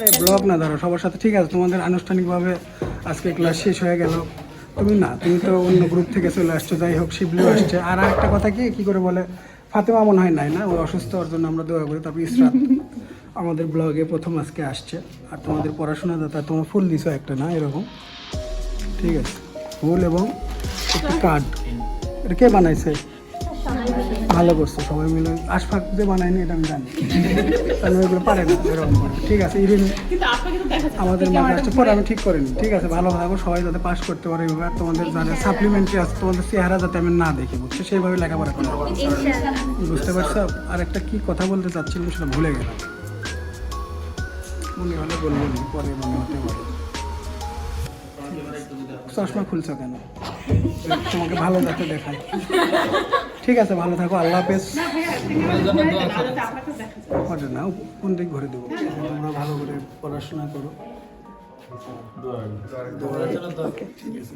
আরে ব্লগ না ধরো সবার সাথে, ঠিক আছে তোমাদের আনুষ্ঠানিকভাবে আজকে ক্লাস শেষ হয়ে গেল। তুমি তো অন্য গ্রুপ থেকে চলে আসছো, যাই হোক শিবলিও আসছে। আর একটা কথা কি করে বলে, ফাতেমা মনে হয় নাই না, ওই অসুস্থ, ওর জন্য আমরা দোয়া করি। তারপর ইসরাত আমাদের ব্লগে প্রথম আজকে আসছে। আর তোমাদের পড়াশোনা দাতা তোমরা ফুল দিছো একটা না এরকম, ঠিক আছে, ফুল এবং একটি কার্ড। এটা কে বানাইছে? ভালো করছো সবাই মিলে। আশফাক যে বানায়নি এটা আমি জানি, কারণ ওইগুলো পারে না এরকম করে। ঠিক আছে, ইরিন আমাদের মাঝে আসছে, পরে আমি ঠিক করিনি। ঠিক আছে, ভালো থাকো সবাই, যাতে পাস করতে পারে এইভাবে। আর তোমাদের যারা সাপ্লিমেন্টারি আছে তোমাদের চেহারা যাতে আমি না দেখি, বুঝছো, সেইভাবে লেখাপড়া করো, বুঝতে পারছো? আর একটা কি কথা বলতে চাচ্ছিলাম সেটা ভুলে গেলাম, মনে হলে বলবো, পরে মনে হতে পারে। চশমা খুলছো কেন? তোমাকে ভালো যাতে দেখায়। ঠিক আছে, ভালো থাকো, আল্লাহ হাফেজ। না কোন দিক ঘুরে দেবো, তোমরা ভালো করে পড়াশোনা করো। ঠিক আছে।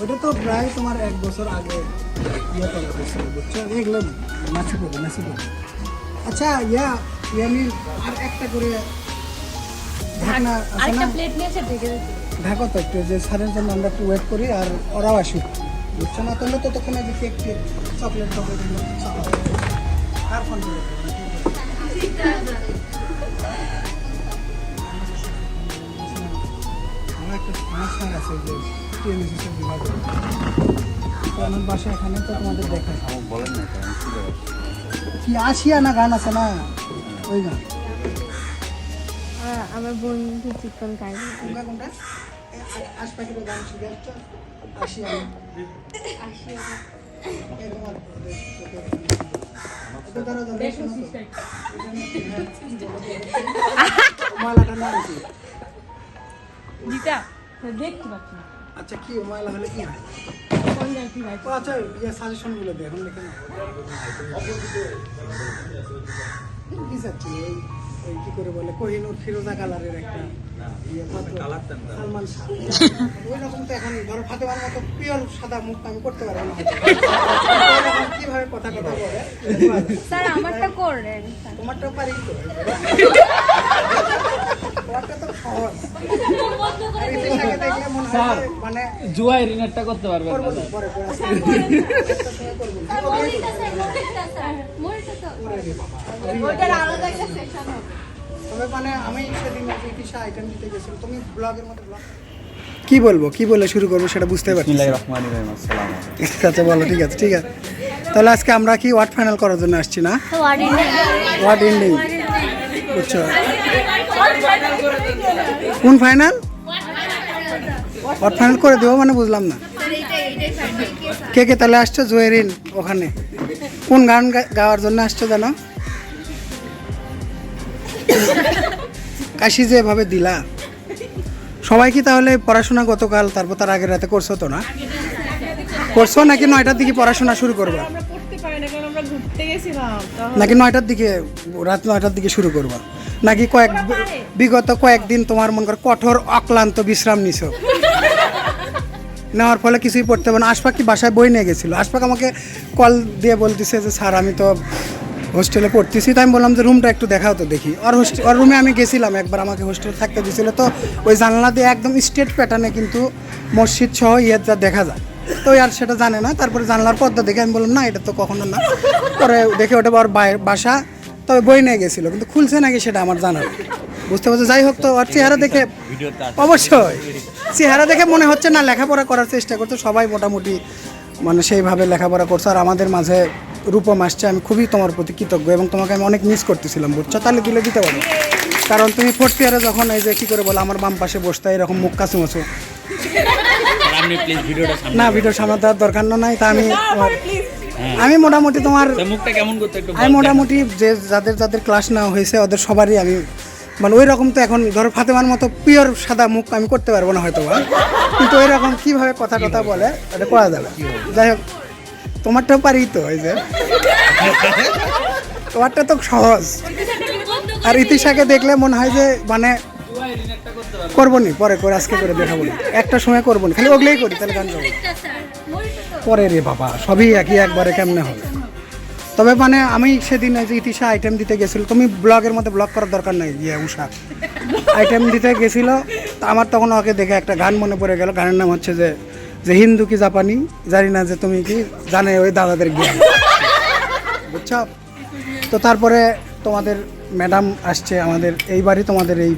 ওটা তো প্রায় তোমার 1 বছর আগে ইয়ে করা হয়েছিল, বুঝছো, এগুলো নাচি করবে। আচ্ছা ইয়ামিন, আর একটা করে ঢাকনা আছে না, ঢাকো তো একটু, যে স্যারের জন্য আমরা একটু ওয়েট করি আর ওরাও আসুক, বুঝছো না? তোমরা ততক্ষণে যে কেক চকলেট আর ফোন করে অনুষ্ঠান আছে যে টিএমএসএসের বিভাগে, আমার বাসা এখানে, তো তোমাদের দেখা বলেন না কি আসিয়া না গান আছে না, ওই গান আমার বন্ধু চিকন গান, কোনটা আশপাশের গান শিখে আসছো? আসিয়া মালাটার নাম কি? দেখতে পাচ্ছি। আচ্ছা, কি ময়লা হলে কি হয়? আচ্ছা, সাজেশন গুলো দিয়ে এখন লিখে কি করে বলে, কোহিনুর ফিরোজা কালারের একটা সালমান শাহ, ওই রকম তো এখন ধরো ফাতেমার মতো পিওর সাদা মুখ আমি করতে পারবো না। কিভাবে কথা বলে স্যার, আমারটা করেন, তোমারটাও পারি তো, তোমারটা তো সহজ। মানে জুয়াই রিনেটটা করতে পারবেন না তবে মানে আমি সেদিন আইটেম দিতে গেছিলাম, তুমি ব্লগের মতো কি বলবো, কি বলে শুরু করবো সেটা বুঝতে পারছি। আচ্ছা বলো, ঠিক আছে তাহলে আজকে আমরা কি ওয়ার্ড ফাইনাল করার জন্য আসছি না? ওয়ার্ড এন্ডিং, বুঝছো? কোন ফাইনাল? ওয়ার্ড ফাইনাল করে দেবো মানে বুঝলাম না। কে তাহলে আসছো? জুয়েরিন ওখানে কোন গান গাওয়ার জন্য আসছো জানো? কাশি যে এভাবে দিলা সবাই কি তাহলে পড়াশোনা গতকাল তারপর তার আগের রাতে করছো তো না? করছো নাকি 9টার দিকে পড়াশোনা শুরু করবা? নাকি 9টার দিকে, রাত 9টার দিকে শুরু করবা? নাকি বিগত কয়েকদিন তোমার মন করে কঠোর অক্লান্ত বিশ্রাম নিছো, নেওয়ার ফলে কিছুই পড়তে পারে না? আশফাক কি বাসায় বই নিয়ে গেছিলো? আশফাক আমাকে কল দিয়ে বলতেছে যে স্যার আমি তো হোস্টেলে পড়তেছি। তাই আমি বললাম যে রুমটা একটু দেখাও তো দেখি। ওর রুমে আমি গেছিলাম একবার, আমাকে হোস্টেলে থাকতে দিয়েছিলো। তো ওই জানলা দিয়ে একদম স্ট্রেট প্যাটার্নে কিন্তু মসজিদ সহ যা দেখা যায়, তো আর সেটা জানে না। তারপরে জানলার পর্দা দেখে আমি বললাম না এটা তো কখনো না। পরে দেখে ওটা ওর বাসা, তবে বই নিয়ে গেছিলো, কিন্তু খুলছে নাকি সেটা আমার জানা নেই, বুঝতে পারছো? যাই হোক, তো ওর চেহারা দেখে অবশ্যই চেহারা দেখে মনে হচ্ছে না লেখাপড়া করার চেষ্টা করতো। সবাই মোটামুটি মানে সেইভাবে লেখাপড়া করছো। আর আমাদের মাঝে রূপম আসছে, আমি খুবই তোমার প্রতি কৃতজ্ঞ এবং তোমাকে আমি অনেক মিস করতেছিলাম, বুঝছো? তাহলে দিলে দিতে পারো, কারণ তুমি 4th ইয়ারে যখন এই যে কী করে বলো আমার বাম পাশে বসতে এরকম মুখ কাছুমাছো না, ভিডিওর সামনে দেওয়ার দরকার নাই। তা আমি আমি মোটামুটি তোমার তা মুখটা কেমন করতে একটু আমি মোটামুটি যে যাদের যাদের ক্লাস নেওয়া হয়েছে ওদের সবারই আমি মানে ওই রকম তো এখন ধরো ফাতেমার মতো পিওর সাদা মুখ আমি করতে পারবো না হয়তো বা, কিন্তু ওই রকম কীভাবে কথা টথা বলে এটা করা যাবে। যাই হোক তোমারটাও পারি তো ওই যে তোমারটা তো সহজ। আর ইতিশাকে দেখলে মনে হয় যে মানে করবো নি পরে করে আজকে করে দেখাবো না, একটা সময় করবো না, খালি ওগুলোই করি তাহলে গান গাবো পরে রে বাবা, সবই একই একবারে কেমনে হবে। তবে মানে আমি সেদিন ওই যে ইতিশা আইটেম দিতে গেছিল, তুমি ব্লগের মধ্যে ব্লগ করার দরকার নাই, ইয়ে উষা আইটেম দিতে গেছিল, তা আমার তখন ওকে দেখে একটা গান মনে পড়ে গেল, গানের নাম হচ্ছে যে যে হিন্দু কি জাপানি জানি না যে তুমি কি জানে ওই দাদাদের জ্ঞান, বুঝছো? তো তারপরে তোমাদের ম্যাডাম আসছে আমাদের এইবারই, তোমাদের এই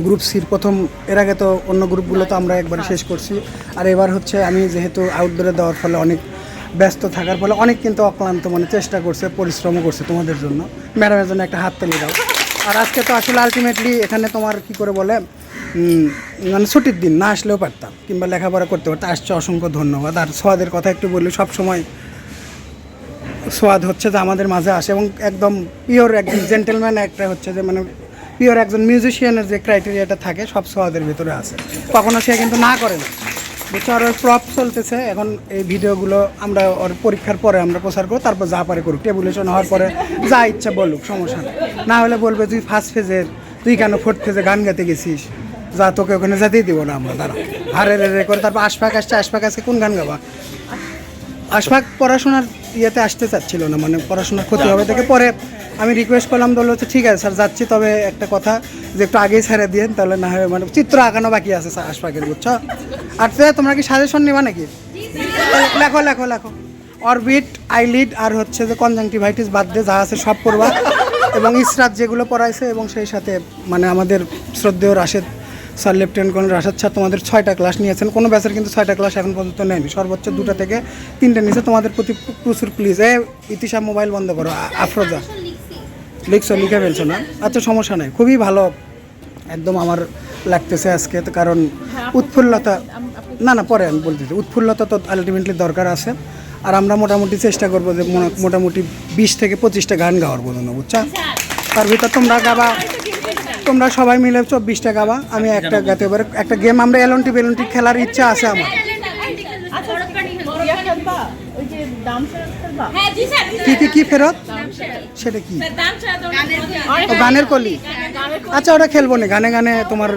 গ্রুপ সির প্রথম, এর আগে তো অন্য গ্রুপগুলো তো আমরা একবার শেষ করছি, আর এবার হচ্ছে আমি যেহেতু আউটডোরে দেওয়ার ফলে অনেক ব্যস্ত থাকার ফলে অনেক কিন্তু অক্লান্ত মানে চেষ্টা করছে, পরিশ্রমও করছে তোমাদের জন্য। ম্যাডামের জন্য একটা হাত তালি দাও। আর আজকে তো আসলে আলটিমেটলি এখানে তোমার কি করে বলে মানে ছুটির দিন, না আসলেও পারতাম কিংবা লেখাপড়া করতে পারতাম, আসছে অসংখ্য ধন্যবাদ। আর সোয়াদের কথা একটু বলি, সবসময় সোয়াদ হচ্ছে যে আমাদের মাঝে আসে এবং একদম পিওর একজন জেন্টেলম্যান, একটা হচ্ছে যে মানে পিওর একজন মিউজিশিয়ানের যে ক্রাইটেরিয়াটা থাকে সব সোয়াদের ভিতরে আছে, কখনো সে কিন্তু না করে না, বুঝছো? আর ওর প্রপ চলতেছে এখন, এই ভিডিওগুলো আমরা ওর পরীক্ষার পরে আমরা প্রচার করবো, তারপর যা পারে করুক, টেবুলেশন হওয়ার পরে যা ইচ্ছা বলুক, সমস্যা নেই। না হলে বলবে তুই ফার্স্ট ফেজের, তুই কেন ফোর্থ ফেজে গান গাইতে গেছিস, যা তোকে ওখানে যেতেই দিব না আমরা, দাঁড়া হারে রে করে। তারপর আশফাক আসছে, আশফাক আজকে কোন গান গাবা? আশফাক পড়াশোনার ইয়েতে আসতে চাচ্ছিল না, মানে পড়াশোনার ক্ষতি হবে দেখে পরে আমি রিকোয়েস্ট করলাম, বললো হচ্ছে ঠিক আছে স্যার যাচ্ছি, তবে একটা কথা যে একটু আগেই ছেড়ে দিয়েন, তাহলে না হয় মানে চিত্র আঁকানো বাকি আছে আশফাকের, বুঝছো? আর তোমরা কি সাজেশন নিবা নাকি? লেখো লেখো লেখো, অরবিট, আইলিড আর হচ্ছে যে কনজাংটিভাইটিস বাদ দিয়ে যা আছে সব পড়বা, এবং ইসরাত যেগুলো পড়াইছে, এবং সেই সাথে মানে আমাদের শ্রদ্ধেয় Rashed sir, lieutenant colonel Rashed sir তোমাদের 6টা ক্লাস নিয়েছেন, কোনো ব্যাচের কিন্তু 6টা ক্লাস এখন পর্যন্ত নেয়নি, সর্বোচ্চ 2টা থেকে 3টে নিয়েছে। তোমাদের প্রতি প্রচুর প্লিজ, ইতিশা মোবাইল বন্ধ করো, আফরোজা লিখছো, লিখে ফেলছো না? আচ্ছা সমস্যা নেই, খুবই ভালো একদম আমার লাগতেছে আজকে, তো কারণ উৎফুল্লতা, না না পরে আমি বলতেছি, উৎফুল্লতা তো আলটিমেটলি দরকার আছে। আর আমরা মোটামুটি চেষ্টা করবো যে মোটামুটি 20 থেকে 25টা গান গাওয়ার পর্যন্ত, বুঝছো? তার ভিতর তোমরা গাবা, তোমরা সবাই মিলে 24টা গাবা, আমি একটা গাতে পারে। একটা গেম আমরা এলনটি বেলনটি খেলার ইচ্ছা আছে আমার। কি ফেরত সেটা কি? ও গানের কলি, আচ্ছা ওটা খেলবো না, গানে গানে তোমার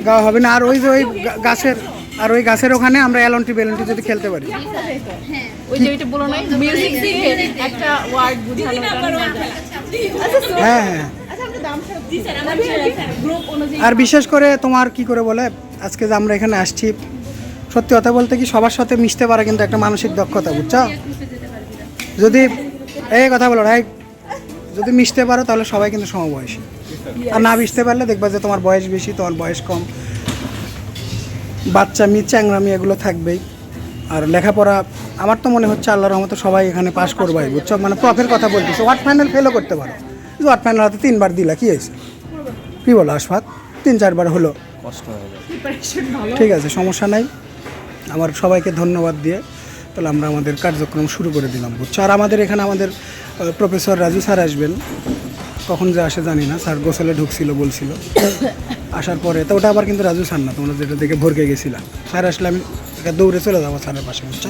গাওয়া হবে না। আর ওই যে ওই গাছের, আর ওই গাছের ওখানে আমরা এলনটি বেলনটি যদি খেলতে পারি, হ্যাঁ হ্যাঁ। আর বিশেষ করে তোমার কি করে বলে, আজকে যে আমরা এখানে আসছি, সত্যি কথা বলতে কি সবার সাথে মিশতে পারা কিন্তু একটা মানসিক দক্ষতা, বুঝছো? যদি এই কথা বলো ভাই, যদি মিশতে পারো তাহলে সবাই কিন্তু সমবয়সী, আর না মিশতে পারলে দেখবা যে তোমার বয়স বেশি, তোমার বয়স কম, বাচ্চামি চ্যাংরামি এগুলো থাকবেই। আর লেখাপড়া আমার তো মনে হচ্ছে আল্লাহর রহমতে সবাই এখানে পাস করবাই, বুঝছো? মানে প্রফের কথা বলতেছে, ওয়ার্ড ফাইনাল ফেলও করতে পারো, ওয়ার্ড ফাইনাল হাতে 3বার দিলা, কি হয়েছে? কী বলো আশফাক, 3-4বার হলো, কষ্ট হয়ে যাবে। ঠিক আছে সমস্যা নাই। আমার সবাইকে ধন্যবাদ দিয়ে তাহলে আমরা আমাদের কার্যক্রম শুরু করে দিলাম, বুঝছো? আর আমাদের এখানে আমাদের প্রফেসর রাজু স্যার আসবেন, কখন যে আসে জানি না, স্যার গোসলে ঢুকছিল বলছিল, আসার পরে তো ওটা আবার কিন্তু রাজু স্যার না, তোমরা যেটা দেখে ভরকে গেছিলাম, স্যার আসলে আমি দৌড়ে চলে যাবো স্যারের পাশে, বুঝছো?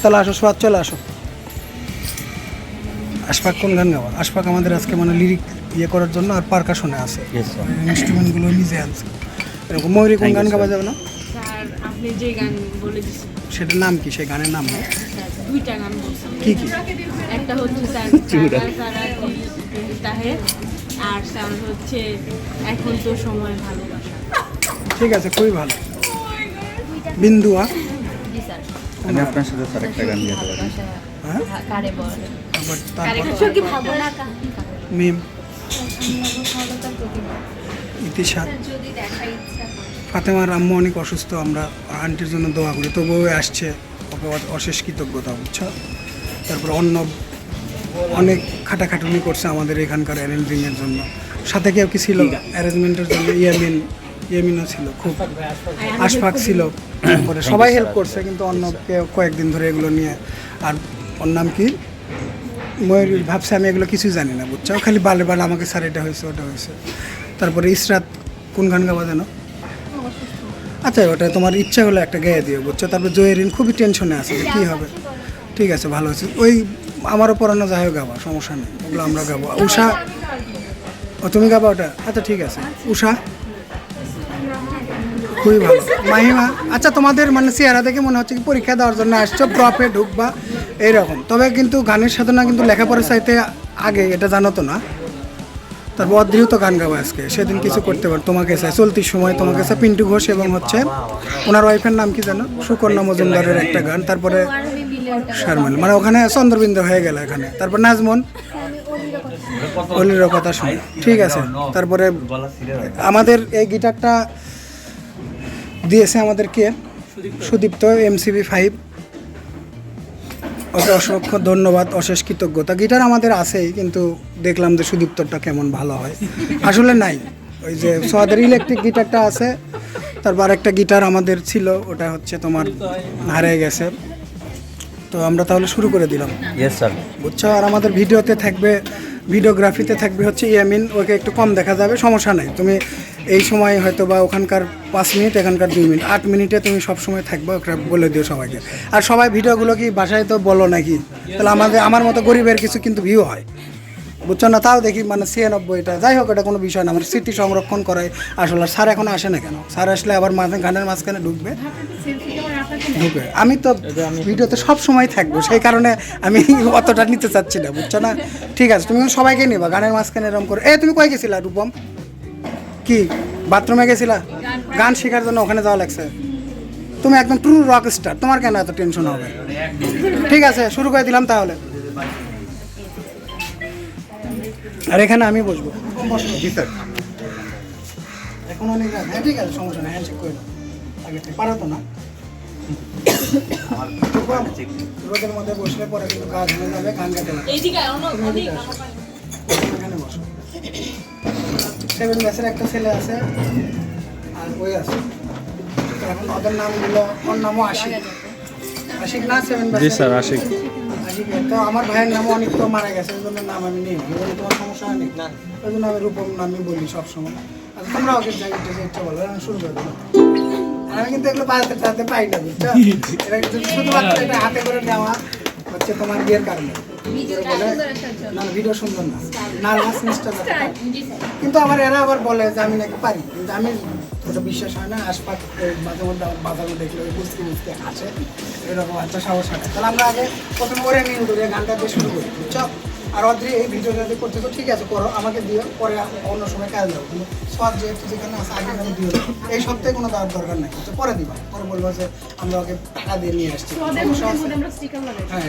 তাহলে আসো সোয়াদ, চলে আসো। আশফাক কোন গান গাওয়া? আশফাক আমাদের আজকে মানে লিরিক ইয়ে করার জন্য আর পারকাশনে আছে, ইনস্ট্রুমেন্টগুলো নিজে আনছে। এরকম ময়ূরী কোন গান গাওয়া যাবে না? স্যার আপনি যে গান বলে দিচ্ছেন সেটার নাম কি? সেই গানের নাম 2টা গান বলছেন, কি কি? একটা হচ্ছে স্যার তাহে, আর স্যার হচ্ছে এখন তো সময় ভালোবাসা। ঠিক আছে, খুবই ভালো। বিন্দুয়া, জি স্যার, আমি আপনার সাথে স্যার একটা গান গাইতে পারি। হ্যাঁ কারে বলে আবার তারপর কি ভাবনা মিম, ইতিশা, যদি দেখা ইচ্ছা ফাতেমার আম্মু অনেক অসুস্থ, আমরা আন্টির জন্য দোয়া করি, তবুও আসছে, ওকে অশেষ কৃতজ্ঞতা, বুঝছো? তারপর অন্য অনেক খাটাখাটুনি করছে আমাদের এখানকার অ্যারেঞ্জিংয়ের জন্য, সাথে কেউ কি ছিল অ্যারেঞ্জমেন্টের জন্য? ইয়ামিনও ছিল, খুব আশফাক ছিল, তারপরে সবাই হেল্প করছে, কিন্তু অন্য কেউ কয়েকদিন ধরে এগুলো নিয়ে। আর ওর নাম কি ময়ূর, ভাবছে আমি এগুলো কিছুই জানি না বুঝছো, খালি বালে বালে আমাকে স্যার এটা হয়েছে ওটা হয়েছে। তারপরে ইসরাত কোন গান গাওয়া জানো? আচ্ছা ওটা তোমার ইচ্ছা হলে একটা গেয়ে দিও বুঝছো। তারপর জয়েরিন খুবই টেনশনে আছে যে কী হবে। ঠিক আছে ভালো আছে, ওই আমারও পড়ানো যাই হোক গাবা, সমস্যা নেই, ওগুলো আমরা গাবো। উষা, ও তুমি গাবা ওটা? আচ্ছা ঠিক আছে। উষা খুবই ভালো। মাহিমা, আচ্ছা তোমাদের মানে চেহারা দেখে মনে হচ্ছে কি পরীক্ষা দেওয়ার জন্য আসছো, প্রপে ঢুকবা এইরকম। তবে কিন্তু গানের সাধনা কিন্তু লেখাপড়ার চাইতে আগে, এটা জানো তো না? তারপর অদ্রিও তো গান গাবো আজকে, সেদিন কিছু করতে পার তোমাকে চাই চলতি সময়, তোমাকে চাই পিন্টু ঘোষ এবং হচ্ছে ওনার ওয়াইফের নাম কি জানো, সুকন্যা মজুমদারের একটা গান। তারপরে শারমিন, মানে ওখানে চন্দ্রবিন্দু হয়ে গেল এখানে। তারপর নাজমন, অলির কথা শুনে। ঠিক আছে। তারপরে আমাদের এই গিটারটা দিয়েছে আমাদেরকে সুদীপ্ত MCB5, ওকে অসংখ্য ধন্যবাদ, অশেষ কৃতজ্ঞতা। গিটার আমাদের আছেই, কিন্তু দেখলাম যে সুদীপ্তরটা কেমন ভালো হয়, আসলে নাই। ওই যে সোয়াদের ইলেকট্রিক গিটারটা আছে, তারপর একটা গিটার আমাদের ছিল, ওটা হচ্ছে তোমার হারিয়ে গেছে। তো আমরা তাহলে শুরু করে দিলাম। Yes sir. বুঝছো, আর আমাদের ভিডিওতে থাকবে, ভিডিওগ্রাফিতে থাকবে হচ্ছে ইয়ামিন, ওকে একটু কম দেখা যাবে, সমস্যা নেই। তুমি এই সময় হয়তো বা ওখানকার 5 মিনিট, এখানকার 2 মিনিট, 8 মিনিটে তুমি সব সময় থাকবে, ওটা বলে দিও সবাইকে। আর সবাই ভিডিওগুলো কি বাসায় তো বলো নাকি, তাহলে আমার মতো গরিবের কিছু কিন্তু ভিউ হয়, বুঝছো না? তাও দেখি মানে 96টা, যাই হোক এটা কোনো বিষয় না, আমার স্মৃতি সংরক্ষণ করাই আসলে। স্যার এখন আসে না কেন? স্যার আসলে আবার গানের মাঝখানে ঢুকবে। আমি তো ভিডিওতে সব সময় থাকবো, সেই কারণে আমি অতটা নিতে চাচ্ছি না, বুঝছো না? ঠিক আছে, তুমি সবাইকে নিবা গানের মাঝখানে এরকম করে। তুমি কই গেছিলা রূপম? কি বাথরুমে গেছিলা? গান শেখার জন্য ওখানে যাওয়া লাগছে? তুমি একদম ট্রু রক স্টার, তোমার কেন এত টেনশন হবে? ঠিক আছে, শুরু করে দিলাম তাহলে। আর এখানে আমি বসবো। জি স্যার। এখন অনেক রাত। হ্যাঁ ঠিক আছে, সমস্যা নেই, হ্যান্ডশেক করে দাও। আগে থেকে পারো তো না? রোদের মধ্যে বসলে পরে কিন্তু গা ঘেমে যাবে, গান গাইতে লাগবে। এখানে বসো। 7 ব্যাচের একটা ছেলে আছে আর ওই আছে। তো এখন ওদের নামগুলো, ওর নামও আশিক। আশিক না 7 ব্যাচের? জি স্যার, আশিক। আশিক। তো আমার ভাইয়ের নামও অনেক তো মারা গেছে, ওই জন্য নাম আমি নিই, ওই জন্য তোমার সমস্যা হয়নি না, ওই জন্য আমি রূপম নামই বলি সবসময়। আচ্ছা তোমরা ওকে ইচ্ছা বলো, আমি শুরু করে দিলাম। আমি কিন্তু এগুলো বাজাতে পাই না, বুঝছো? এটা কিন্তু শুধুমাত্র এটা হাতে করে নেওয়া হচ্ছে তোমার বিয়ের কারণে। না ভিডিও সুন্দর না, নার্ভাসনেসটা কিন্তু আমার এরা আবার বলে যে আমি নাকি পারি, কিন্তু আমি ওটা বিশ্বাস হয় না। আশপাশ মাঝে মধ্যে আমার বাজারে দেখলে ওই বুঝতে বুঝতে আসে এরকম, আচ্ছা সাহস হয় না। তাহলে আমরা আগে প্রথমে ওরে নিয়ে ধরে গানটা দিয়ে শুরু করি, বুঝছো? আর অদ্রি এই ভিডিওটা করতে তো ঠিক আছে, করো, আমাকে দিও, পরে অন্য সময় কাজ দেবো, কিন্তু সব যেহেতু যেখানে আছে আগে আমি দিও, এই সপ্তাহে কোনো দেওয়ার দরকার নেই, তো পরে দিবা, পরে বলবো যে আমরা ওকে টাকা দিয়ে নিয়ে আসছি। হ্যাঁ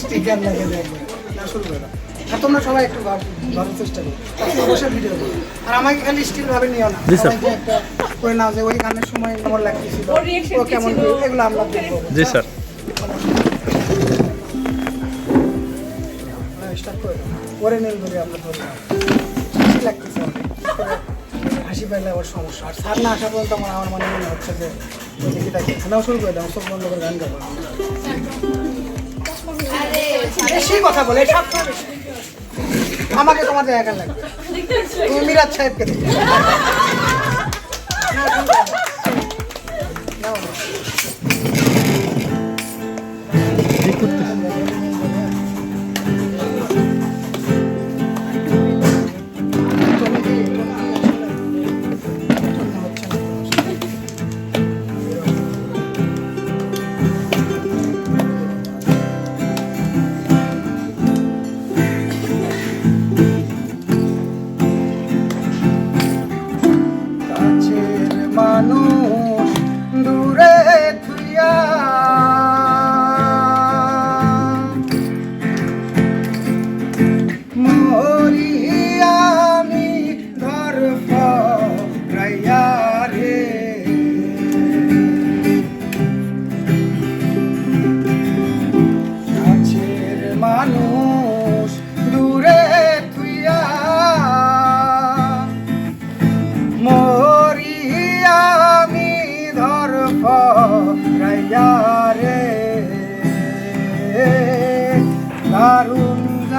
স্টিকার লাগিয়ে দেখবে না, শুরু করে দাও। আর তোমরা সবাই একটু ভাবার চেষ্টা করো, অবশ্যই ভিডিও করো। আর আমাকে খালি স্টিল ভাবে নিও না, সবাইকে একটা করে নাও যে ওই গানের সময় আমার লাগতেছিল, ও কেমন, এগুলো আমরা দেখবো। জি স্যার। করে নিন ধরে আমরা ধরলাম, লাগতেছে হাসি পাইলে আবার সমস্যা। আর স্যার না আসা পর্যন্ত আমার মনে হচ্ছে যে দেখি থাকি নাও, শুরু করে দাও, সব বন্ধ করে গান গাবো। বেশি কথা বলে সব আমাকে তোমার জায়গা লাগবে, তুমি মিরাজ সাহেবকে দেখো। কাছের মানুষ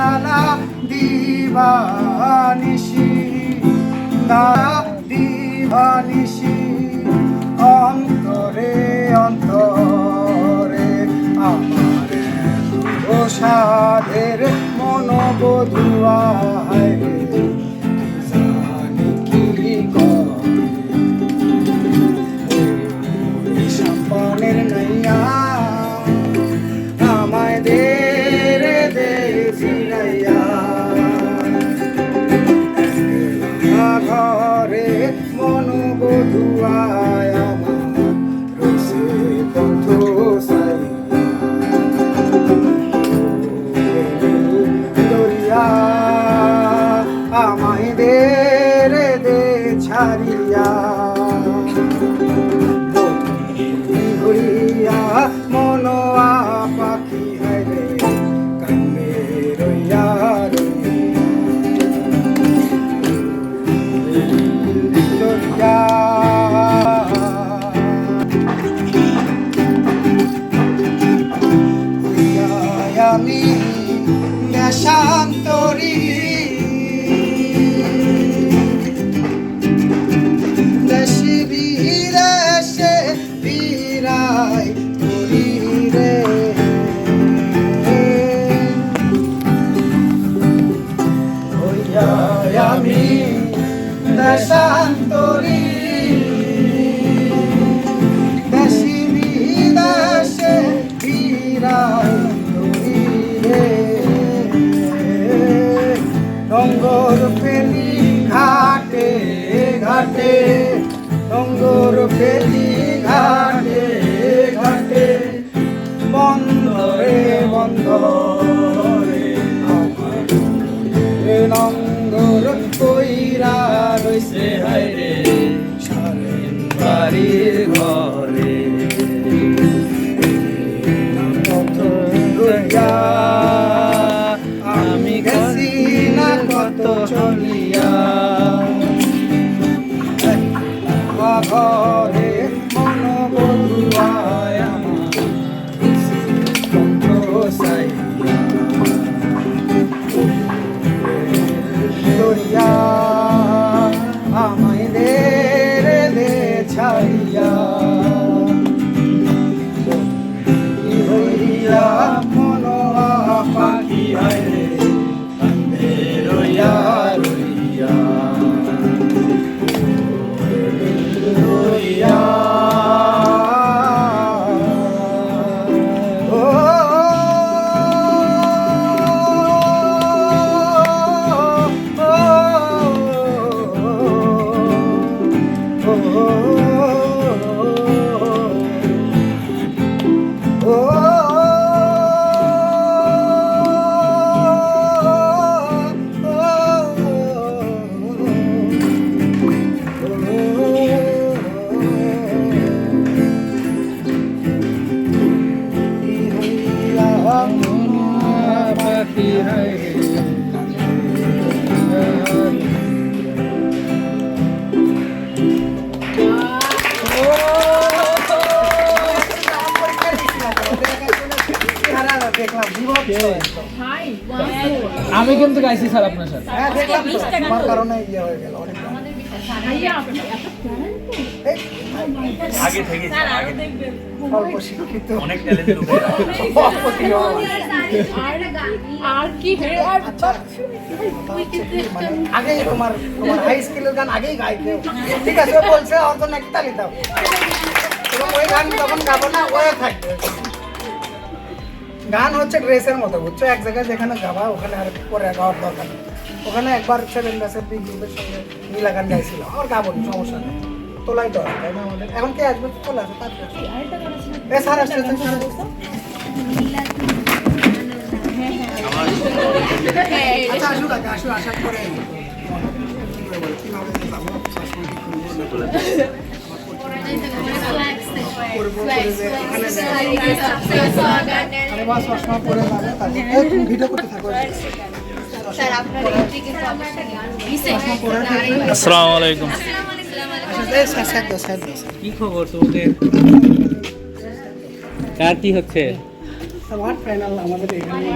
জ্বালা দিবানিশি দিবানিশি অন্তরে অন্তরে আমার প্রসাদের মনোবধুয়া জানি কি করে সম্পনের নাইয়া আমায় দে রে দে জিরাইয়া ঘরে মনোবধুয়ায় আমার রসে পথ দরিয়া আমায় দে রে দে ছাড়িয়া হইয়া মনোয়া পাখি হাইরে কান্দে রইয়া দরিয়া আমি দেশান্তরী দেশি বিদেশে বিরাই করি রে হইয়া আমি দেশান্তরী দেশি বিদেশে বিরাই ডঙ্গর ফেলি ঘাটে ঘাটে ডঙ্গর ফেলি ঘাটে ঘাটে বন্দরে বন্দরে নঙ্গর কইরা রইছে হাইরে সারেন বাড়ির ঘরে আমি গেছি না কত চলিয়া ঘরে মনোবধুয়ায় আমার কণ্ঠ সাইয়া দরিয়া আমায় দে রে দে ছাড়িয়া হইয়া মনোয়া পাখি হায়রে কান্দে রইয়া রইয়া রইয়া দেখলাম আমি কিন্তু গাইছি স্যার আপনার সাথে। হ্যাঁ দেখলাম তো, আমার কারণে ইয়ে হয়ে গেল অনেক আগে থেকে অল্প শিক্ষিত অনেক ট্যালেন্ট আর কি মানে আগেই তোমার হাই স্কুলের গান আগেই গাই কেউ ঠিক আছে ও বলছে ওর জন্য একটা তালি দাও এবং ওই গান তখন গাবো না ওই থাকবে গান হচ্ছে ড্রেসের মতো বুঝছো এক জায়গায় যেখানে গাবা ওখানে আর পরে গাওয়ার দরকার নেই ওখানে একবার সেভেন ব্যাসের বিগ গ্রুপের সঙ্গে নীলা গান গাইছিল আর গাবো না সমস্যা নেই তোলাই তো তাই না আমাদের এখন কে আসবে চলে আসবে তাড়াতাড়ি এ স্যার আসছে আচ্ছা আসুক আগে আসুক আসার পরে ভিডিও করতে থাকো আসসালামু আলাইকুম। কি খবর তোমাদের? কার কি হচ্ছে? ফাইনাল আমাদের এখানে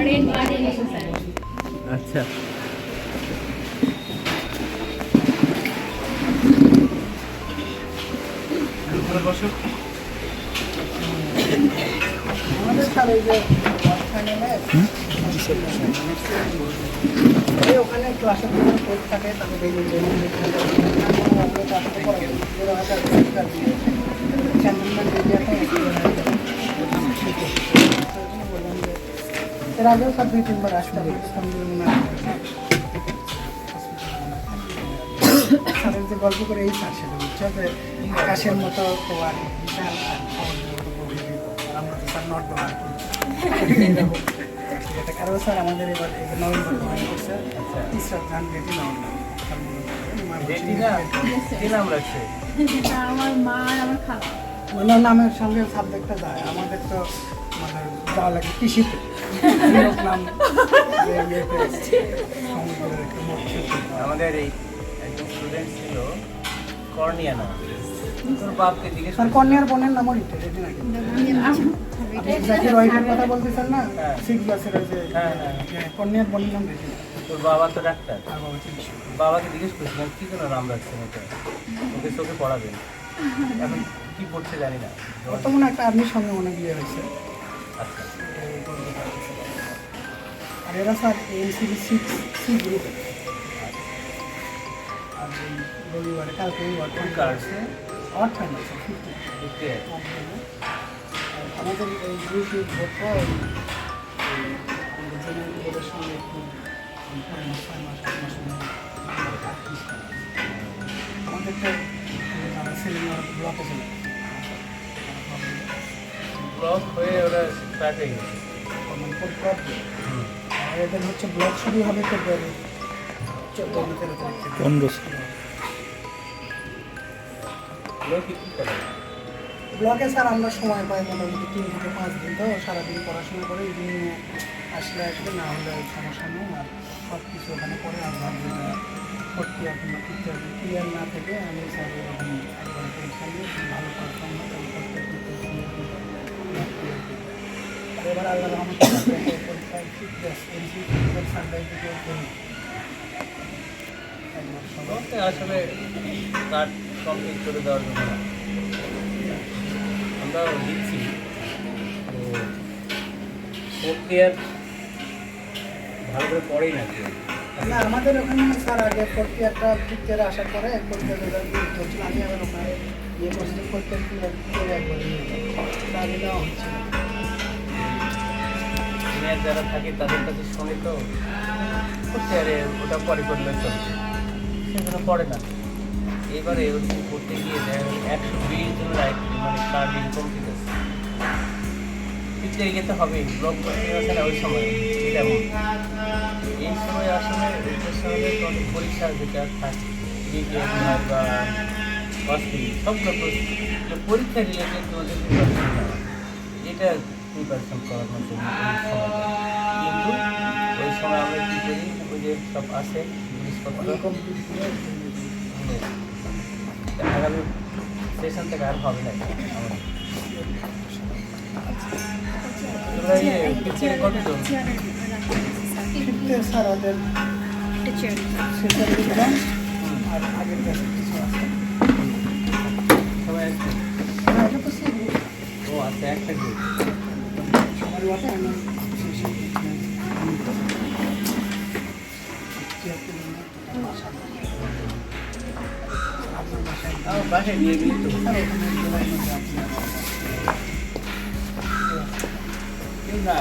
আচ্ছা বসো আমাদের স্যার এই যে ফাইনালে এই ওখানে ক্লাসের জন্য কোর্স থাকে তারপরে এই যে এর আগেও স্যার 2-3 বার আসতাম স্যারের যে গল্প করে এই স্যার সেটা বুঝছো যে আকাশের মতো তোমার বিশাল আমরা তো স্যার নর্থ কারণ স্যার আমাদের এবার নভেম্বর করছে ইসরাত জান রেটি আমার মা আর আমার খালা ওনার নামের সঙ্গে সাবজেক্টটা যায় আমাদের তো মানে যাওয়া লাগে কৃষিতে নাম সমুদ্রের একটা মৎস্য আমাদের এই একজন স্টুডেন্ট ছিল কর্নিয়া নাম তোর বাপকে জিজ্ঞেস স্যার কন্যার বোনের নামও রেটি রেটি নাকি জাকির ওয়াইফের কথা বলতেছেন না 6 ক্লাসের ওই যে হ্যাঁ কন্যার বোনের নাম রেটি তোর বাবা তো ডাক্তার আর বাবা চিকিৎসক বাবাকে জিজ্ঞেস করছিলাম কি জন্য নাম রাখছেন এটা ওকে চোখে পড়াবেন এখন কি পড়ছে জানি না বর্তমানে একটা আর্মির সঙ্গে মনে বিয়ে হয়েছে আচ্ছা আর এরা স্যার এনসিবি 6 গ্রুপে আর এই রবিবারে কালকে কোন কার্ডসে আওয়ার টাইম আছে 50 আমাদের এই গ্রুপে ভোটটা আমাদের জেনারেল বোর্ডের সঙ্গে একটু 6 মাস 8 মাস আমাদের তো যারা সিনিয়র ব্লকে ছিল ব্লক হয়ে ওরা স্টার্ট হয়ে গেছে আর এদের হচ্ছে ব্লক শুরু হবে ফেব্রুয়ারি 14-13 তারিখ থেকে 15 ব্লক কি করে ব্লকে স্যার আমরা সময় পাই মোটামুটি 3 থেকে 5 দিন তো সারাদিন পড়াশোনা করে ইভিনিংয়ে আসলে আসবে না হলে সমস্যা নেই আর সব কিছু ওখানে করে আর ভাবছি যে ভর্তি এখন ক্লিয়ার না থেকে আমি স্যার এরকম একবারে পরীক্ষা নিয়ে ভালো পারতাম না তখন করতে আর এবার আল্লাহ রহমত পরীক্ষায় সানডাই থেকে করি ব্লকটা আসলে কার্ড কমপ্লিট করে দেওয়ার জন্য না। আমরাও দিচ্ছি তো ফোর্থ ইয়ার ভালো করে পড়েই না কেউ না আমাদের ওখানে স্যার আগে ফোর্থ ইয়ারটা ফিফথ ইয়ারে আসার পরে ফোর্থ ইয়ার রেজাল্ট চলছিল আমি আবার ওখানে ইয়ে করছি ফোর্থ ইয়ার ক্লিয়ার করে একবার তার দেওয়া হচ্ছে সিনিয়র যারা থাকে তাদের কাছে শুনে তো ফোর্থ ইয়ারে ওটা পরে করলে চলছে সেগুলো পড়ে না এবারে ওরকম করতে গিয়ে 120 জনের মানে কার্ড ইনকমপ্লিট আছে ফিরতে যেতে হবে ব্লক করতে আসে না ওই সময় এটা এই সময় আসলে ওদের সঙ্গে অনেক পরীক্ষা যেটা থাকে রিটেন বা হসপিটাল সবগুলো পরীক্ষা রিলেটেড ওদের এটা প্রিপারেশন করানোর জন্য কিন্তু ওই সময় আমরা কী করি ওই যে সব আসে জিনিসপত্র আগামী সেশন থেকে আর হবে না আমাদের তোমরা ইয়ে পিকচারে কতজন ফিফথ ইয়ার স্যার ওদের শেষের এক্সাম আর আগের ব্যাচে কিছু আছে সবাই আসছে আর আগে তো সেই ও আচ্ছা একটা গ্রুপ সবারই আছে আমি শেষে বাসায় নিয়ে গেলি তো কেউ না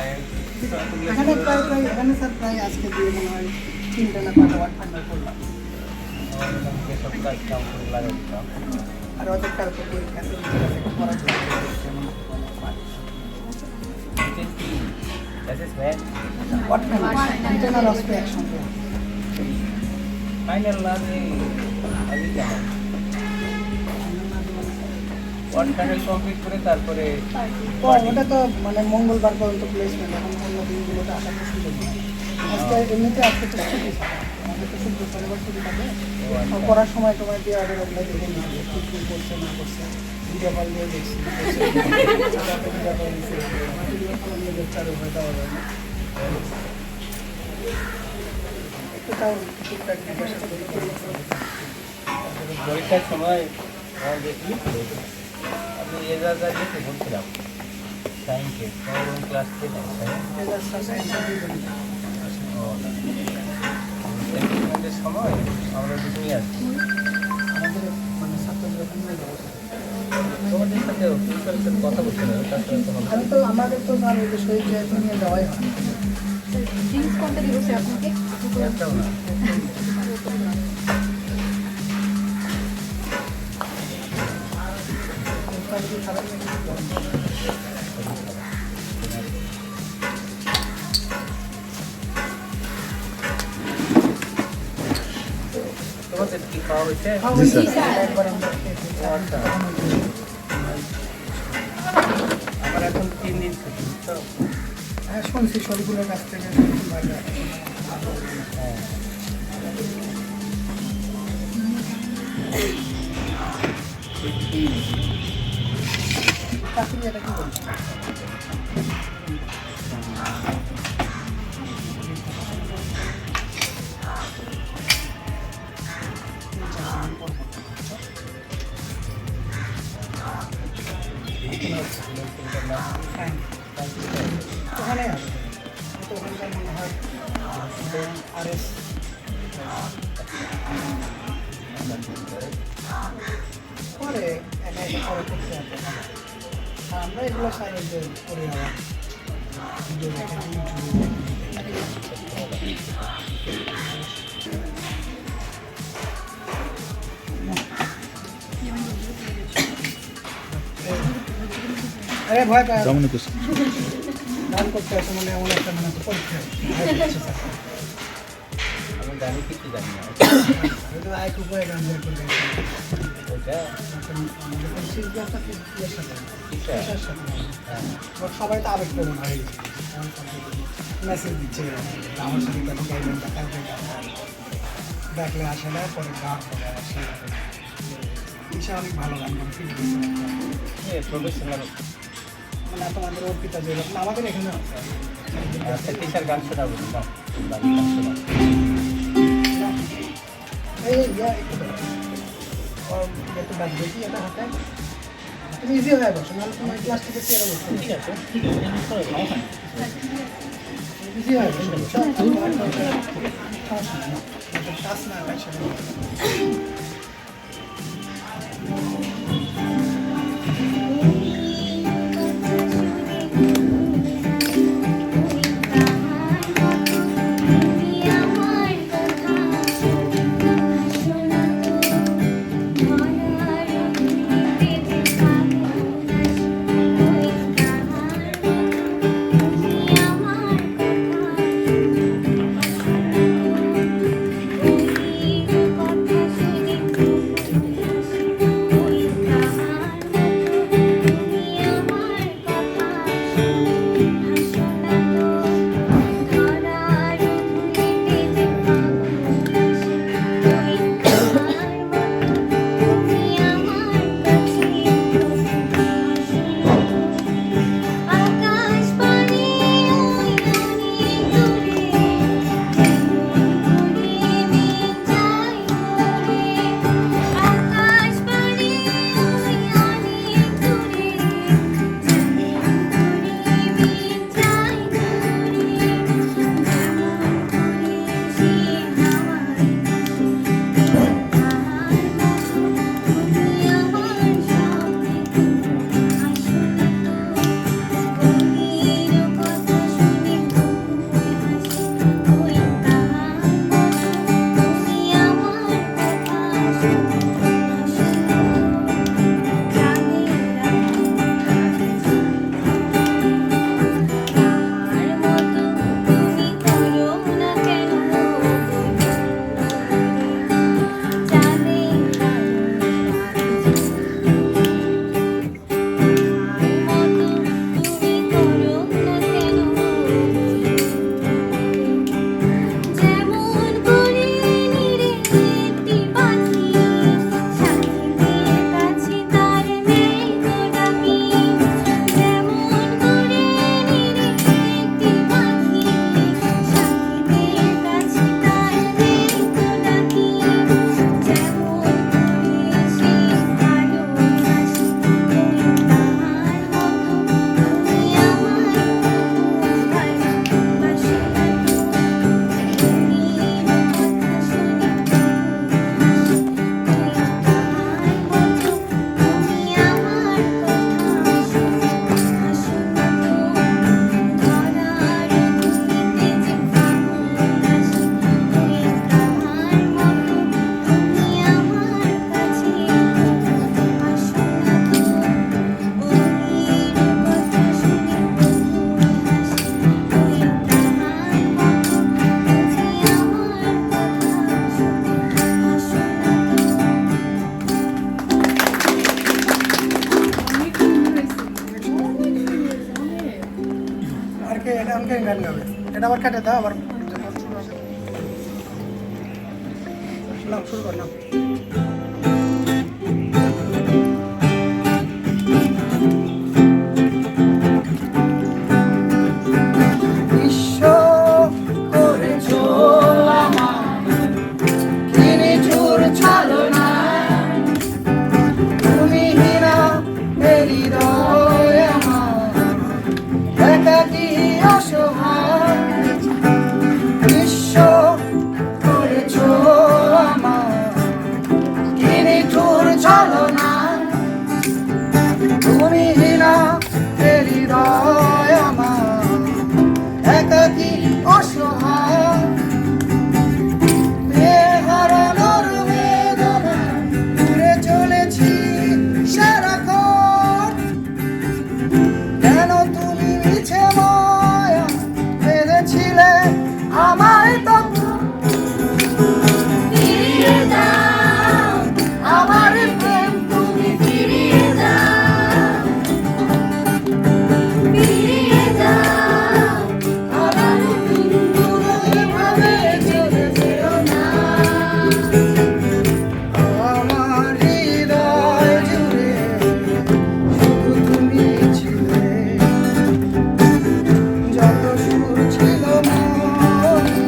এখানে প্রায় এখানে স্যার প্রায় আজকে দিয়ে মনে হয় 3টা না 5টা ওয়ার্ড ফাইনাল করলাম সব কাজ কাম করে লাগাই দিতাম আর ওদের কালকে পরীক্ষা আছে পড়ার জন্য অ্যাসেসমেন্ট ওয়ার্ড ফাইনাল রিটেন আর আসবে একসঙ্গে ফাইনাল না যে আগে কেন ওয়ান ফাইনাল কমপ্লিট করে তারপরে তো ওটা তো মানে মঙ্গলবার পর্যন্ত প্লেসমেন্ট এখন অন্য দিনগুলোতে আসার তো সুযোগ নেই আজকে এমনিতে আজকে তো ছুটি থাকে আমাদের তো শুধু শনিবার ছুটি থাকে পড়ার সময় তোমার দিয়ে আগে ওগুলো দেখে নিয়ে ঠিক কী করছে না করছে ভিডিও কল দিয়ে দেখছি ভিডিও কল দিচ্ছে ভিডিও কল নিয়ে দেখতে আরও হয়ে যাওয়া যায় না তাও টুকটাক জিজ্ঞাসা করি। পরীক্ষার সময় আমার দেখি আপনি এজাজা যেতে বলছিলাম সায়েন্সে কোন ক্লাস 10 সায়েন্সের সময় আমরা দুজনই আসছি আমাদের মানে ছাত্রদের ওখানে নিয়ে যাবো। তোমাদের সাথে প্রিন্সিপালের সাথে কথা বলতে হবে তার সাথে তো হবে। আমি তো আমাদের তো আর ওই শহীদ জায়গা নিয়ে যাওয়াই হয় না। ড্রিঙ্কস কোনটা দিবসে আপনাকে একটাও না তোমাদের কি খাওয়া হয়েছে? একবার আমরা খেয়েছি। আচ্ছা। আমার এখন 3 দিন ছুটি তো হ্যাঁ শুনছি শরীফুলের কাছ থেকে শুনছি ভালো। হ্যাঁ কাছে এটা কি বলছো? ওখানে আছে তো ওখানকার মনে হয় RS পরে একা একা পরে করতে হবে। আর আমরা এগুলো সাইলেন্টে করি আবার ভিডিও দেখে ইউটিউবে। আরে ভয় পায় কেমন হতো গান করতে আসে মানে এমন একটা মানে পরীক্ষা আমি জানি কিছু জানি না হয়তো এক উপায়ে গান বের করে ওইটা সবাই তো আবেগ প্রবণ হয়ে গেছে মেসেজ দিচ্ছে আমার সাথে কেন গাইবেন দেখলে আসে না পরে গান করে আসে ইসে অনেক ভালো গান মানে ফিট দিচ্ছে প্রফেশনাল মানে তোমাদের অর্পিতা যেরকম আমাদের এখানে আছে আচ্ছা টিচার গান শোনাবো না বাড়ির গান শোনাবো এই ইয়া একটু একটু ব্যাগ দেখি এটা হাতে তুমি ইজি হয়ে বসো নাহলে তোমার ক্লাস থেকে চেয়ে বসো ঠিক আছে ঠিক আছে ইজি হয়ে বসো কাজ না হয় সেটা গান গাবে এটা আবার কেটে দাও আবার নাও শুরু কর নাও বিশ্ব করেছো আমার কি নিঠুর ছলনা তুমি হীরা হৃদয় আমার একাকী অসহায় বিশ্ব করেছো আমার কি নিঠুর ছলনা তুমি হীরা হৃদয় আমার একাকী অসহায় হারানোর বেদনা ঘুরে চলেছি সারাক্ষণ কেন তুমি মিছে মায়া বেঁধেছিলে আমায় তখন ফিরিয়ে দাও আমার প্রেম তুমি ফিরিয়ে দাও ফিরিয়ে দাও হারানো দিনগুলো এভাবে চলে যেও না আমার হৃদয় জুড়ে শুধু তুমি ছিলে যত সুর ছিল মনে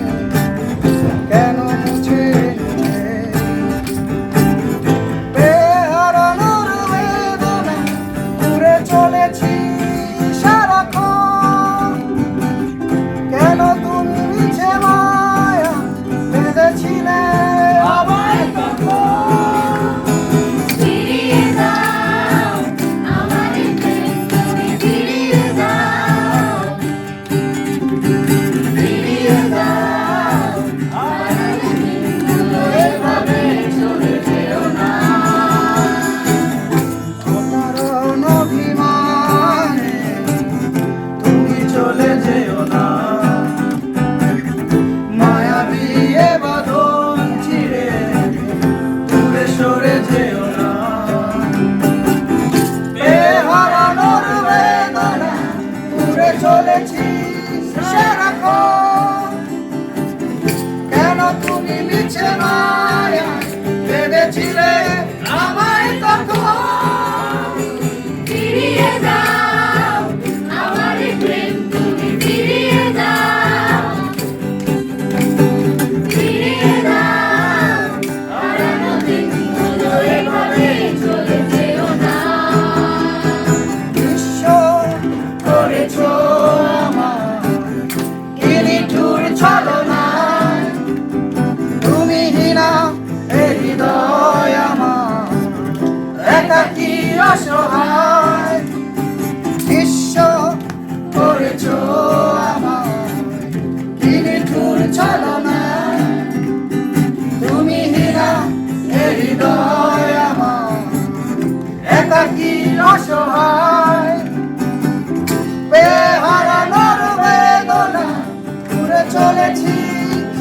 কেন মুছে নিলে বেহারানোর বেদনা ঘুরে চলেছি সারাক্ষণ কেন তুমি মিছে মায়া বেঁধেছিলে আমায় তখন ফিরিয়ে দাও আমার প্রেম তুমি ফিরিয়ে দাও ফিরিয়ে দাও হারানো দিনগুলো এভাবে চলে যেও না অকারণ অভিমানে তুমি চলে যেও না মায়াবী এ বাঁধন ছিঁড়ে দূরে সরে যেও না হারানোর বেদনা ঘুরে চলেছি সারাক্ষণ কেন তুমি মিছে মায়া বেঁধেছিলে আমায় তখন ফিরিয়ে দাও আমার প্রেম তুমি ফিরিয়ে দাও ফিরিয়ে দাও হারানো দিনগুলো এভাবে চলে যেও না বিশ্ব করেছো আমার কি নিঠুর ছলনা তুমি হীনা এ হৃদয় আমার একাকী অসহায় বিশ্ব করেছো আমার কি নিঠুর ছলনা তুমি হীনা এ হৃদয় আমার একাকী অসহায় বেহারানোর বেদনা ঘুরে চলেছি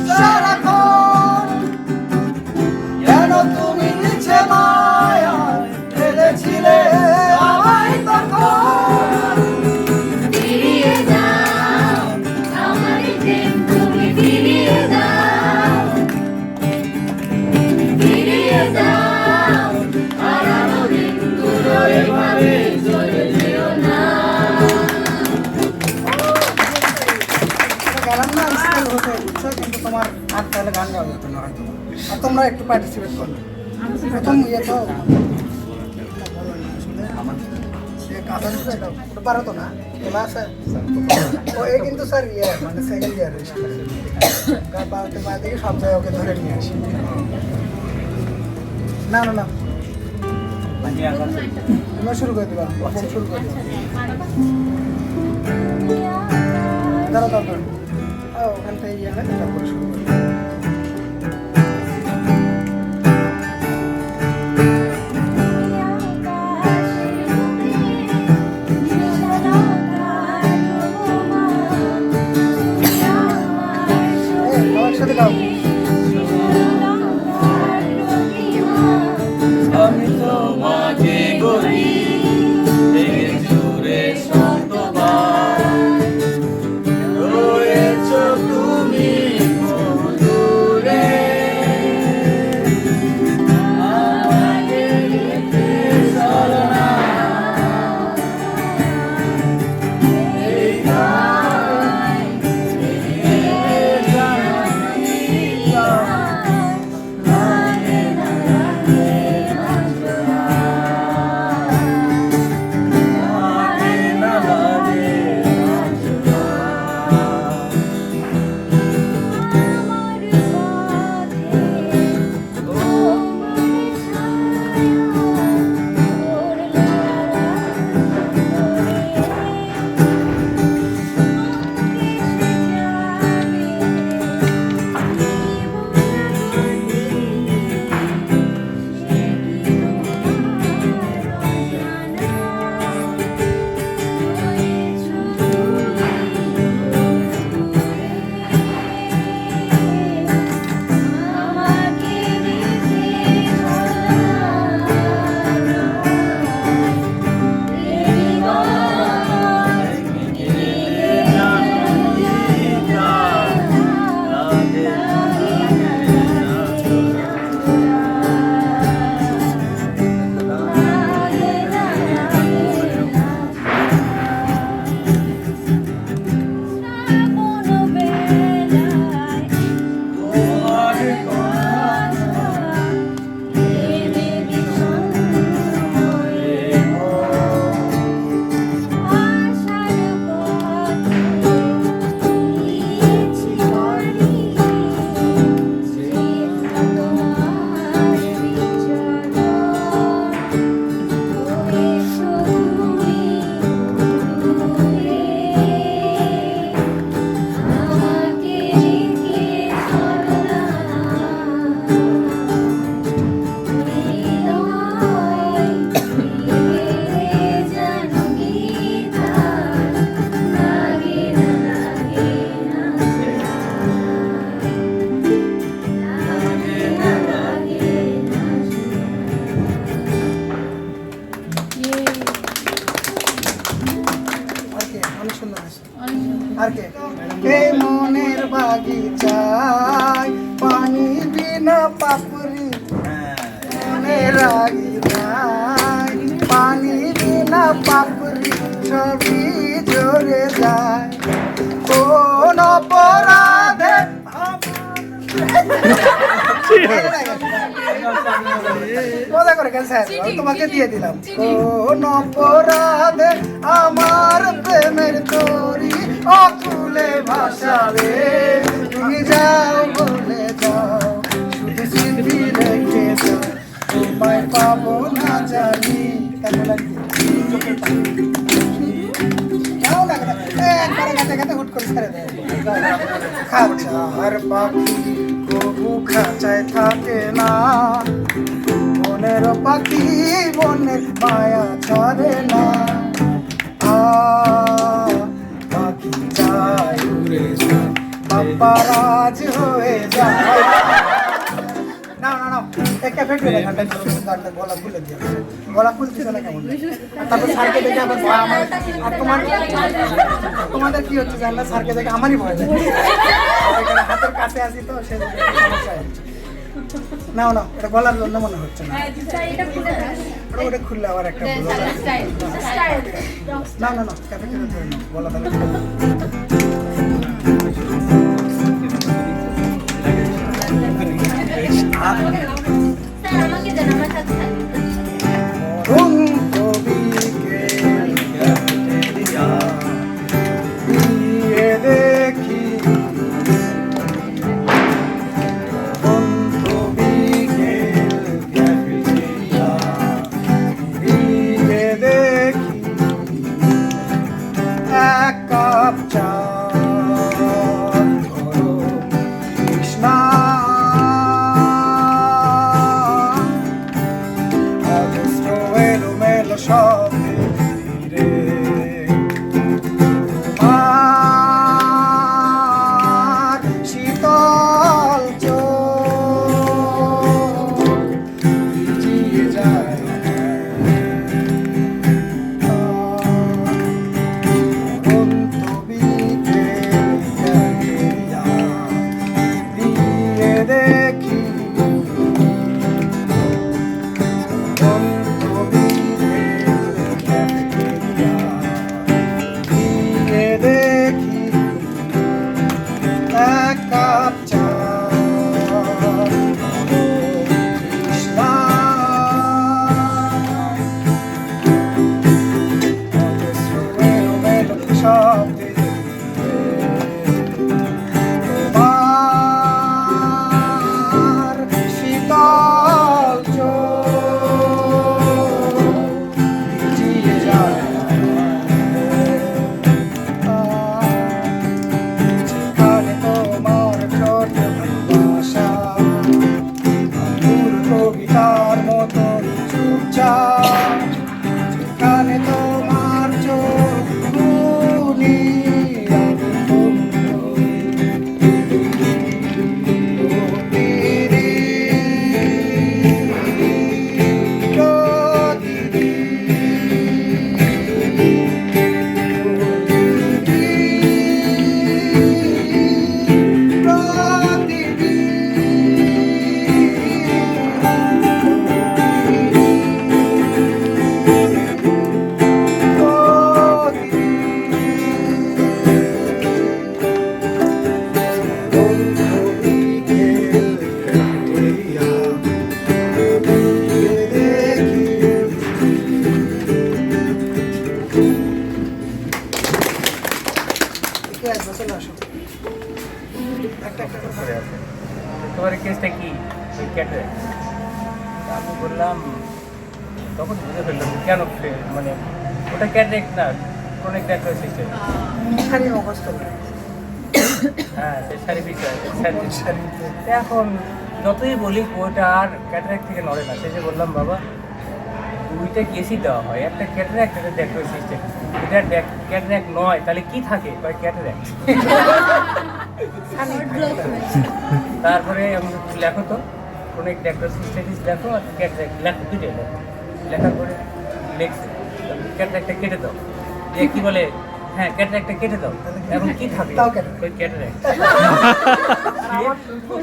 সারাক্ষণ কেন তুমি মিছে মায়া বেঁধেছিলে আমায় তখন ফিরিয়ে দাও আমার প্রেম তুমি ফিরিয়ে দাও ফিরিয়ে দাও হারানো দিনগুলো এভাবে চলে যেও না গেলাম না স্কুল হতে বুঝছো কিন্তু তোমার আর তাহলে গান গাওয়া যেত না হয়তো আর তোমরা একটু পার্টিসিপেট করো প্রথম ইয়ে তো কাদা দিচ্ছে এটা ওটা পারো তো না তোলা আছে ও এ কিন্তু স্যার ইয়ে মানে সেকেন্ড ইয়ারে বাড়িতে বাইরে থেকে সব জায়গায় ওকে ধরে নিয়ে আসি না না না তোমরা শুরু করে দিবা প্রথম শুরু করে দিবা দাঁড়া তারপর ওখান থেকে ইয়ে হয় তারপরে শুরু করে দিবা একসাথে গাও আমি তোমাকে গড়ি জুড়ে শতবার রাগি নাই পানি বিনা পাপড়ি সবই ঝরে যায় কোন অপরাধে মজা করে কেন স্যার তোমাকে দিয়ে দিলাম কোন অপরাধে আমার প্রেমের তরি অকুলে ভাসাবে তুমি যাও বলে যাও শুধু স্মৃতি রেখে যাও তোমায় পাবো না জানি কেমন লাগছে যাও না একবারে গাতে গাতে হুট করে ছেড়ে দেয় খাঁচার পাখি কবু খাঁচায় থাকে না মনের পাখি মনের মায়া ছাড়ে না পাখি যায় উড়ে যায় বাপ্পা রাজ হয়ে যায় না না না একে ফেটে না গানটা গলা খুলে দিয়ে গলা খুলতেছে না কেমন তারপর স্যারকে দেখে আবার ভয় আমার আর তোমাদের কি হচ্ছে জানলা স্যারকে দেখে আমারই ভয় লাগে হাতের কাছে আসি তো সে না না এটা গলার জন্য মনে হচ্ছে না ওটা খুললে আবার একটা না না না ক্যাফে খেলে ধরে না গলা তাহলে আমাকে দেন আমার সাথে দেখি এক কাপ চা কৃষ্ণা এলোমেলো সব রে তোমার শীতল চোখ ভিজিয়ে যায় দেখি দেখি এক কাপ চা কৃষ্ণা শব্দে শীতল ভিজিয়ে যায় যেখানে তোমার ছোট ভালোবাসা কবিতার মতো চুপচাপ যেখানে তোমার চোখ তোমার কেসটা কি ওই ক্যাটে আমি বললাম তখন বুঝে ফেললাম কেন মানে ওটা ক্যাটারেক্ট না ক্রনিক ডায়াগনোসিস হ্যাঁ সে শাড়ি বিষয় এখন যতই বলি ওইটা আর ক্যাটারেক্ট থেকে নড়ে না সে যে বললাম বাবা দুইটা কেসি দেওয়া হয় একটা ক্যাটারেক্ট একটা ডায়াগনোসিস এটা ক্যাটারেক্ট নয় তাহলে কি থাকে ক্যাটারেক্ট তারপরে আমি লেখো তো কোনো একটা ডায়াগনোসিস লেখো আর ক্যাটারেক্ট লেখো দুইটাই লেখো লেখার পরে লিখছে ক্যাটারেক্টটা কেটে দাও যে কি বলে হ্যাঁ ক্যাটারেক্টটা কেটে দাও এখন কি থাকে ওই ক্যাটারেক্ট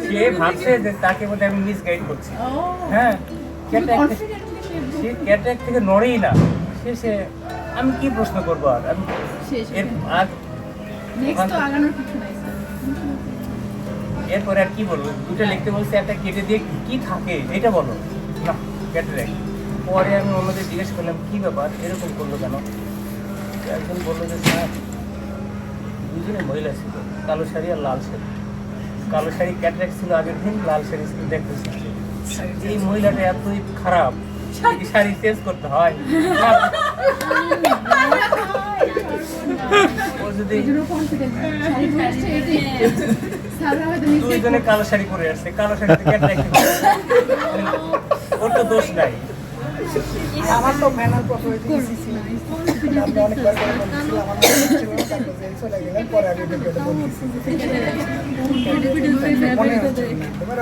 সে ভাবছে যে তাকে বোধহয় আমি মিসগাইড করছি হ্যাঁ ক্যাটারাক্ট সে ক্যাটারাক্ট থেকে নড়েই না শেষে আমি কি প্রশ্ন করবো আর আমি এর আর এরপরে আর কি বলবো দুটো লিখতে বলছে একটা কেটে দিয়ে কি থাকে এটা বলো না ক্যাটারাক্ট পরে আমি অন্যদের জিজ্ঞেস করলাম কি ব্যাপার এরকম করলো কেন একজন বললো যে স্যার দুজনে মহিলা ছিল কালো শাড়ি আর লাল শাড়ি কালো শাড়ি ক্যাটারাক্ট ছিল আগের দিন লাল শাড়ি ছিল দেখতে শিখছে এই মহিলাটা এতই খারাপ কি শাড়ি চেঞ্জ করতে হয় ও যদি দুইজনে কালো শাড়ি পরে আসছে কালো শাড়িতে ক্যাটারাক্ট ওর তো দোষ নাই আমার তো ফ্যানার কত হয়েছে আপনি অনেকবার করে বলছিল আমার মনে হচ্ছিল না তারপর যে চলে গেলেন পরে আমি ভিডিওটা বলছি মনে হচ্ছে না এবার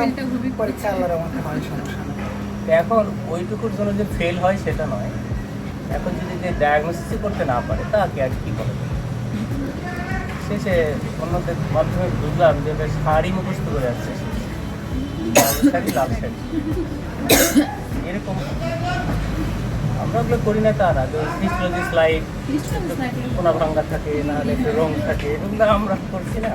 পরীক্ষা আল্লাহর রহমতে হয় সমস্যা না এখন ওইটুকুর জন্য যে ফেল হয় সেটা নয় এখন যদি যে ডায়াগনোসিস করতে না পারে তাকে আর কি করে শেষে অন্যদের মাধ্যমে বুঝলাম যে বেশ শাড়ি মুখস্থ করে আসছে লাল শাড়ি লাল শাড়ি এরকম আমরা ওগুলো করি না তা না হিস্টোলজি স্লাইড কোনা ভাঙ্গা থাকে না হলে একটু রং থাকে এগুলো আমরা করছি না